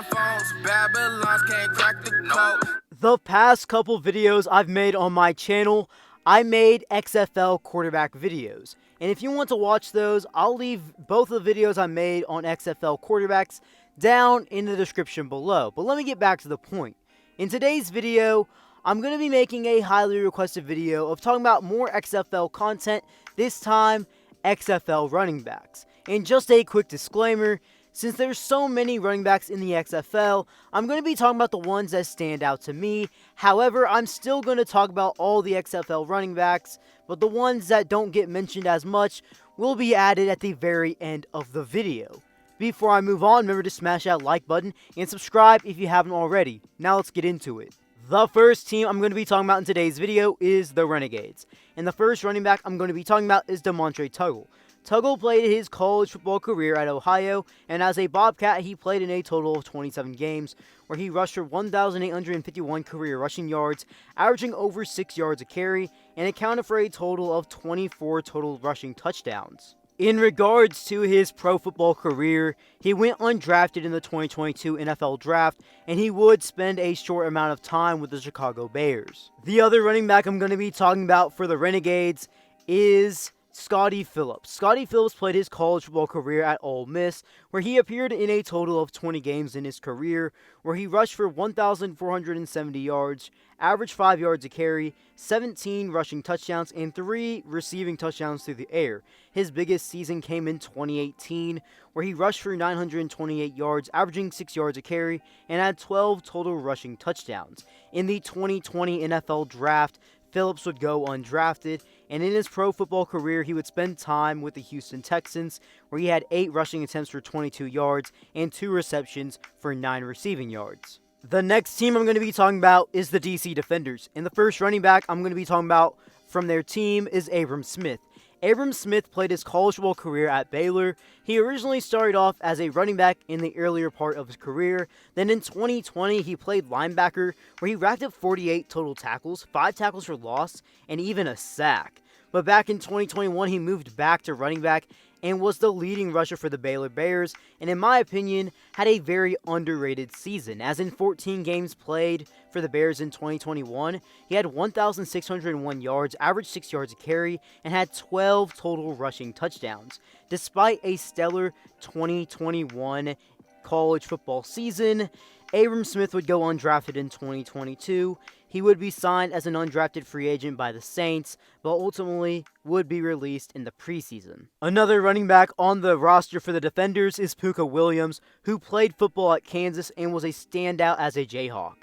phones, Babylons can't crack the code. The past couple videos I've made on my channel, I made XFL quarterback videos. And if you want to watch those, I'll leave both of the videos I made on XFL quarterbacks down in the description below. But let me get back to the point. In today's video, I'm going to be making a highly requested video of talking about more XFL content, this time XFL running backs. And just a quick disclaimer, since there's so many running backs in the XFL, I'm going to be talking about the ones that stand out to me. However, I'm still going to talk about all the XFL running backs, but the ones that don't get mentioned as much will be added at the very end of the video. Before I move on, remember to smash that like button and subscribe if you haven't already. Now let's get into it. The first team I'm going to be talking about in today's video is the Renegades. And the first running back I'm going to be talking about is Demontre Tuggle. Tuggle played his college football career at Ohio, and as a Bobcat, he played in a total of 27 games, where he rushed for 1,851 career rushing yards, averaging over 6 yards a carry, and accounted for a total of 24 total rushing touchdowns. In regards to his pro football career, he went undrafted in the 2022 NFL Draft, and he would spend a short amount of time with the Chicago Bears. The other running back I'm going to be talking about for the Renegades is Scottie Phillips. Scottie Phillips played his college football career at Ole Miss, where he appeared in a total of 20 games in his career, where he rushed for 1,470 yards, averaged 5 yards a carry, 17 rushing touchdowns, and 3 receiving touchdowns through the air. His biggest season came in 2018, where he rushed for 928 yards, averaging 6 yards a carry, and had 12 total rushing touchdowns. In the 2020 NFL Draft, Phillips would go undrafted, and in his pro football career, he would spend time with the Houston Texans, where he had 8 rushing attempts for 22 yards and 2 receptions for 9 receiving yards. The next team I'm going to be talking about is the DC Defenders, and the first running back I'm going to be talking about from their team is Abram Smith. Abram Smith played his college football career at Baylor. He originally started off as a running back in the earlier part of his career. Then in 2020, he played linebacker, where he racked up 48 total tackles, 5 tackles for loss, and even a sack. But back in 2021, he moved back to running back and was the leading rusher for the Baylor Bears, and in my opinion, had a very underrated season, as in 14 games played for the Bears in 2021, he had 1,601 yards, averaged 6 yards a carry, and had 12 total rushing touchdowns. Despite a stellar 2021 college football season, Abram Smith would go undrafted in 2022. He would be signed as an undrafted free agent by the Saints, but ultimately would be released in the preseason. Another running back on the roster for the Defenders is Puka Williams, who played football at Kansas and was a standout as a Jayhawk.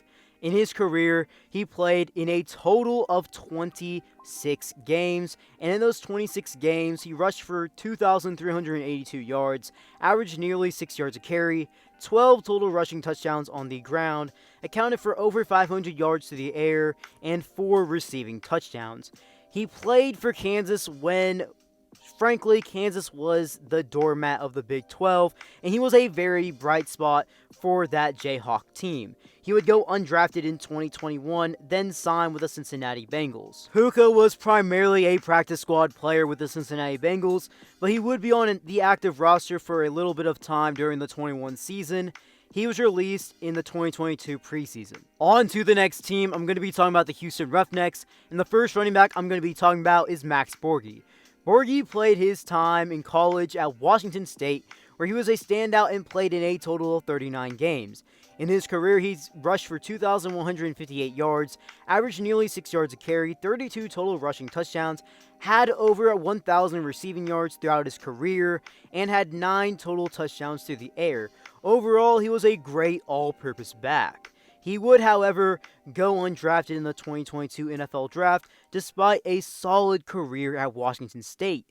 In his career, he played in a total of 26 games, and in those 26 games, he rushed for 2,382 yards, averaged nearly 6 yards a carry, 12 total rushing touchdowns on the ground, accounted for over 500 yards through the air, and 4 receiving touchdowns. He played for Kansas when, frankly, Kansas was the doormat of the Big 12, and he was a very bright spot for that Jayhawk team. He would go undrafted in 2021, then sign with the Cincinnati Bengals. Puka was primarily a practice squad player with the Cincinnati Bengals, but he would be on the active roster for a little bit of time during the 21 season. He was released in the 2022 preseason. On to the next team, I'm going to be talking about the Houston Roughnecks, and the first running back I'm going to be talking about is Max Borghi. Borghi played his time in college at Washington State, where he was a standout and played in a total of 39 games. In his career, he's rushed for 2,158 yards, averaged nearly 6 yards a carry, 32 total rushing touchdowns, had over 1,000 receiving yards throughout his career, and had 9 total touchdowns through the air. Overall, he was a great all-purpose back. He would, however, go undrafted in the 2022 NFL Draft, despite a solid career at Washington State.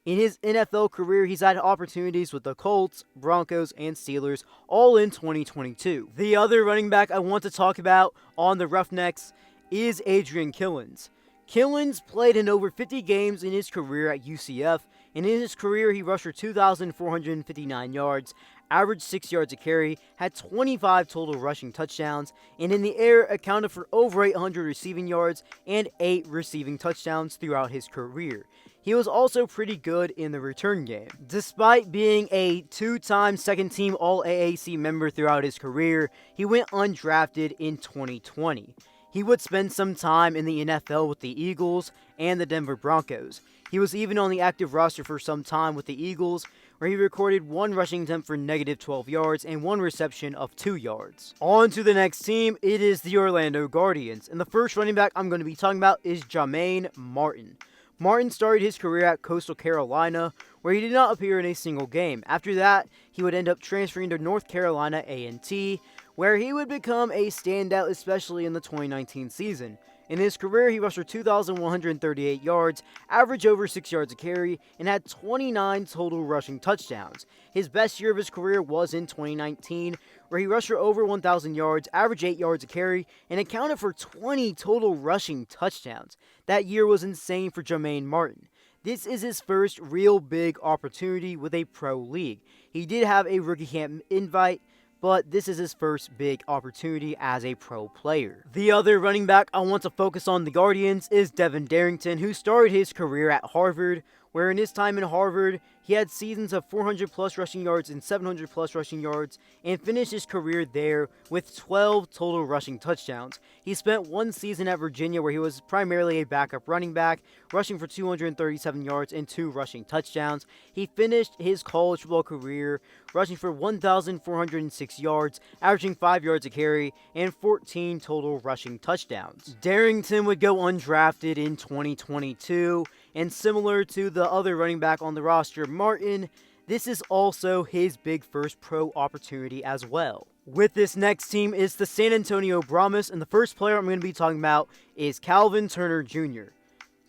In his NFL career, he's had opportunities with the Colts, Broncos, and Steelers, all in 2022. The other running back I want to talk about on the Roughnecks is Adrian Killins. Killins played in over 50 games in his career at UCF, and in his career he rushed for 2,459 yards, averaged 6 yards a carry, had 25 total rushing touchdowns, and in the air accounted for over 800 receiving yards and 8 receiving touchdowns throughout his career. He was also pretty good in the return game. Despite being a 2-time second-team All-AAC member throughout his career, he went undrafted in 2020. He would spend some time in the NFL with the Eagles and the Denver Broncos. He was even on the active roster for some time with the Eagles, where he recorded 1 rushing attempt for negative 12 yards and 1 reception of 2 yards. On to the next team, it is the Orlando Guardians, and the first running back I'm going to be talking about is Jermaine Martin. Martin started his career at Coastal Carolina, where he did not appear in a single game. After that, he would end up transferring to North Carolina A&T, where he would become a standout, especially in the 2019 season. In his career, he rushed for 2,138 yards, averaged over 6 yards a carry, and had 29 total rushing touchdowns. His best year of his career was in 2019, where he rushed for over 1,000 yards, averaged 8 yards a carry, and accounted for 20 total rushing touchdowns. That year was insane for Jermaine Martin. This is his first real big opportunity with a pro league. He did have a rookie camp invite, but this is his first big opportunity as a pro player. The other running back I want to focus on the Guardians is Devin Darrington, who started his career at Harvard, where in his time in Harvard, he had seasons of 400 plus rushing yards and 700 plus rushing yards, and finished his career there with 12 total rushing touchdowns. He spent 1 season at Virginia where he was primarily a backup running back, rushing for 237 yards and 2 rushing touchdowns. He finished his college football career rushing for 1,406 yards, averaging 5 yards a carry, and 14 total rushing touchdowns. Darrington would go undrafted in 2022, and similar to the other running back on the roster, Martin, this is also his big first pro opportunity as well. With this next team is the San Antonio Brahmas, and the first player I'm going to be talking about is Calvin Turner Jr.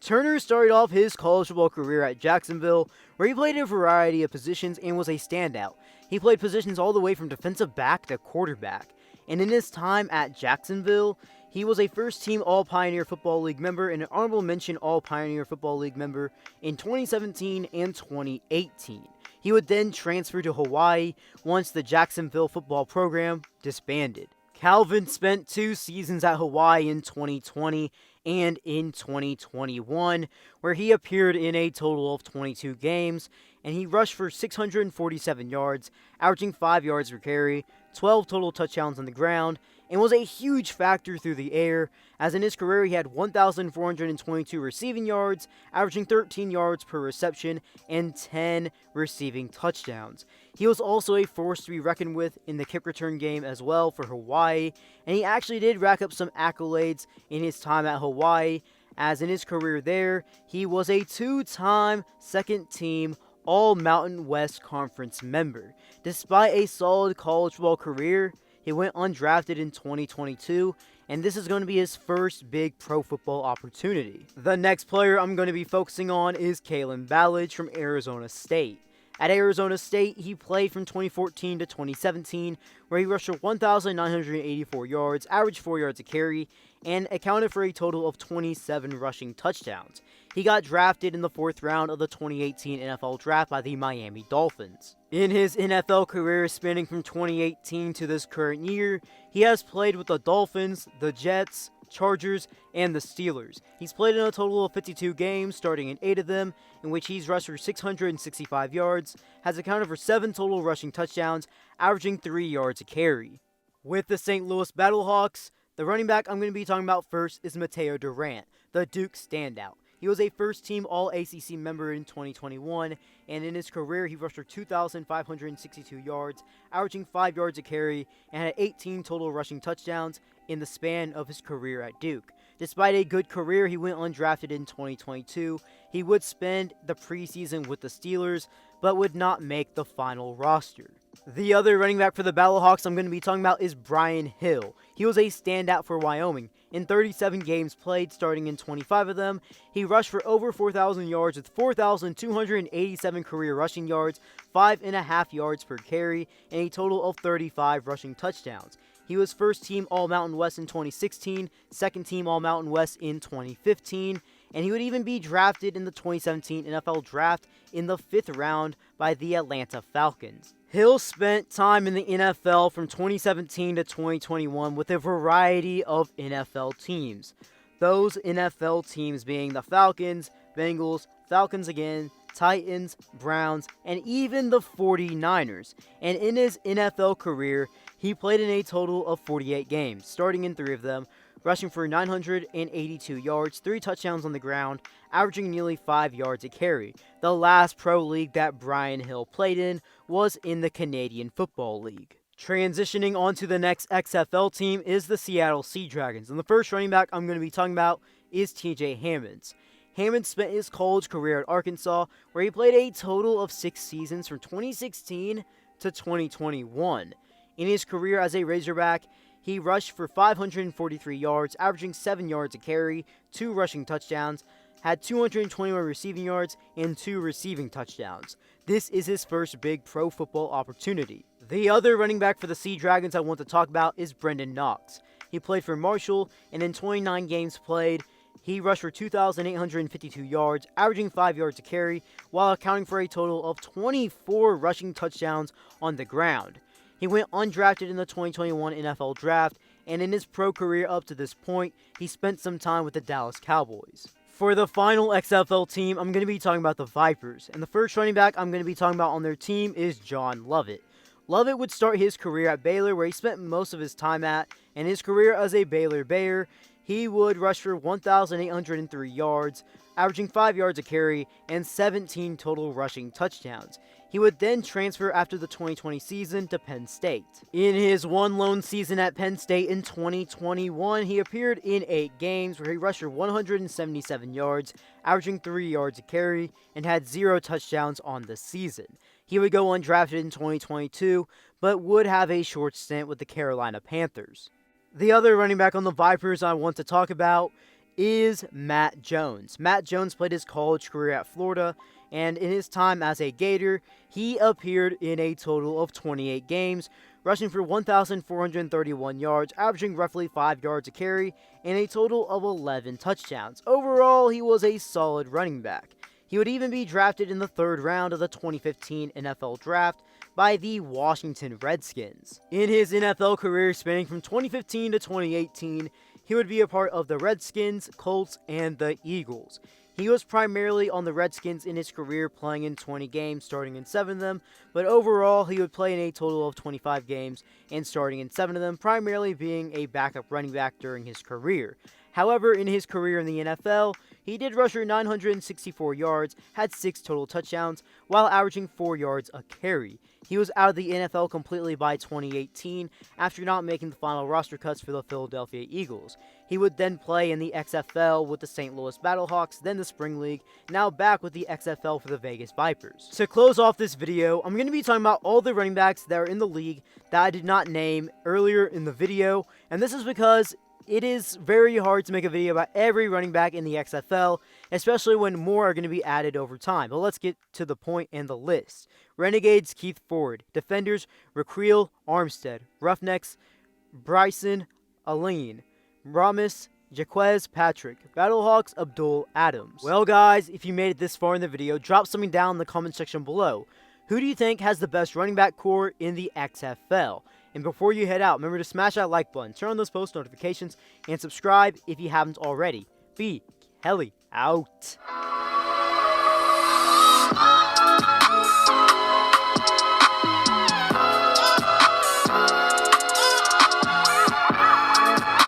Turner started off his college football career at Jacksonville, where he played a variety of positions and was a standout. He played positions all the way from defensive back to quarterback, and in his time at Jacksonville, he was a first-team All-Pioneer Football League member and an honorable mention All-Pioneer Football League member in 2017 and 2018. He would then transfer to Hawaii once the Jacksonville football program disbanded. Calvin spent 2 seasons at Hawaii in 2020 and in 2021, where he appeared in a total of 22 games, and he rushed for 647 yards, averaging 5 yards per carry, 12 total touchdowns on the ground, and was a huge factor through the air, as in his career he had 1,422 receiving yards, averaging 13 yards per reception, and 10 receiving touchdowns. He was also a force to be reckoned with in the kick return game as well for Hawaii, and he actually did rack up some accolades in his time at Hawaii, as in his career there, he was a 2-time second-team All-Mountain West Conference member. Despite a solid college football career, he went undrafted in 2022, and this is going to be his first big pro football opportunity. The next player I'm going to be focusing on is Kalen Ballage from Arizona State. At Arizona State, he played from 2014 to 2017, where he rushed for 1,984 yards, averaged 4 yards a carry, and accounted for a total of 27 rushing touchdowns. He got drafted in the 4th round of the 2018 NFL Draft by the Miami Dolphins. In his NFL career spanning from 2018 to this current year, he has played with the Dolphins, the Jets, Chargers, and the Steelers. He's played in a total of 52 games, starting in 8 of them, in which he's rushed for 665 yards, has accounted for 7 total rushing touchdowns, averaging 3 yards a carry. With the St. Louis Battlehawks, the running back I'm going to be talking about first is Mateo Durant, the Duke standout. He was a first-team All-ACC member in 2021, and in his career, he rushed for 2,562 yards, averaging 5 yards a carry, and had 18 total rushing touchdowns in the span of his career at Duke. Despite a good career, he went undrafted in 2022. He would spend the preseason with the Steelers, but would not make the final roster. The other running back for the Battlehawks I'm going to be talking about is Brian Hill. He was a standout for Wyoming. In 37 games played, starting in 25 of them, he rushed for over 4,000 yards with 4,287 career rushing yards, 5.5 yards per carry, and a total of 35 rushing touchdowns. He was first-team All-Mountain West in 2016, second-team All-Mountain West in 2015, and he would even be drafted in the 2017 NFL Draft in the 5th round by the Atlanta Falcons. Hill spent time in the NFL from 2017 to 2021 with a variety of NFL teams. Those NFL teams being the Falcons, Bengals, Falcons again, Titans, Browns, and even the 49ers. And in his NFL career, he played in a total of 48 games, starting in 3 of them, rushing for 982 yards, 3 touchdowns on the ground, averaging nearly 5 yards a carry. The last pro league that Brian Hill played in was in the Canadian Football League. Transitioning on to the next XFL team is the Seattle Sea Dragons, and the first running back I'm going to be talking about is TJ Hammonds. Hammonds spent his college career at Arkansas, where he played a total of 6 seasons from 2016 to 2021. In his career as a Razorback, he rushed for 543 yards, averaging 7 yards a carry, 2 rushing touchdowns, had 221 receiving yards, and 2 receiving touchdowns. This is his first big pro football opportunity. The other running back for the Sea Dragons I want to talk about is Brendan Knox. He played for Marshall, and in 29 games played, he rushed for 2,852 yards, averaging 5 yards a carry, while accounting for a total of 24 rushing touchdowns on the ground. He went undrafted in the 2021 NFL Draft, and in his pro career up to this point, he spent some time with the Dallas Cowboys. For the final XFL team, I'm going to be talking about the Vipers, and the first running back I'm going to be talking about on their team is John Lovett. Lovett would start his career at Baylor, where he spent most of his time at, and his career as a Baylor Bear, he would rush for 1,803 yards, averaging 5 yards a carry, and 17 total rushing touchdowns. He would then transfer after the 2020 season to Penn State. In his one lone season at Penn State in 2021, he appeared in 8 games where he rushed for 177 yards, averaging 3 yards a carry, and had 0 touchdowns on the season. He would go undrafted in 2022, but would have a short stint with the Carolina Panthers. The other running back on the Vipers I want to talk about is Matt Jones. Matt Jones played his college career at Florida, and in his time as a Gator, he appeared in a total of 28 games, rushing for 1,431 yards, averaging roughly 5 yards a carry, and a total of 11 touchdowns. Overall, he was a solid running back. He would even be drafted in the 3rd round of the 2015 NFL Draft by the Washington Redskins. In his NFL career spanning from 2015 to 2018, he would be a part of the Redskins, Colts, and the Eagles. He was primarily on the Redskins in his career, playing in 20 games, starting in 7 of them, but overall he would play in a total of 25 games and starting in 7 of them, primarily being a backup running back during his career. However, in his career in the NFL, he did rush for 964 yards, had 6 total touchdowns, while averaging 4 yards a carry. He was out of the NFL completely by 2018 after not making the final roster cuts for the Philadelphia Eagles. He would then play in the XFL with the St. Louis Battlehawks, then the Spring League, now back with the XFL for the Vegas Vipers. To close off this video, I'm going to be talking about all the running backs that are in the league that I did not name earlier in the video, and this is because it is very hard to make a video about every running back in the XFL, especially when more are going to be added over time. But let's get to the point and the list. Renegades, Keith Ford. Defenders, Raquel Armstead. Roughnecks, Bryson Aline. Brahmas, Jaquez Patrick. Battlehawks, Abdul Adams. Well guys, if you made it this far in the video, drop something down in the comment section below. Who do you think has the best running back core in the XFL? And before you head out, remember to smash that like button, turn on those post notifications, and subscribe if you haven't already. Be Kelly out.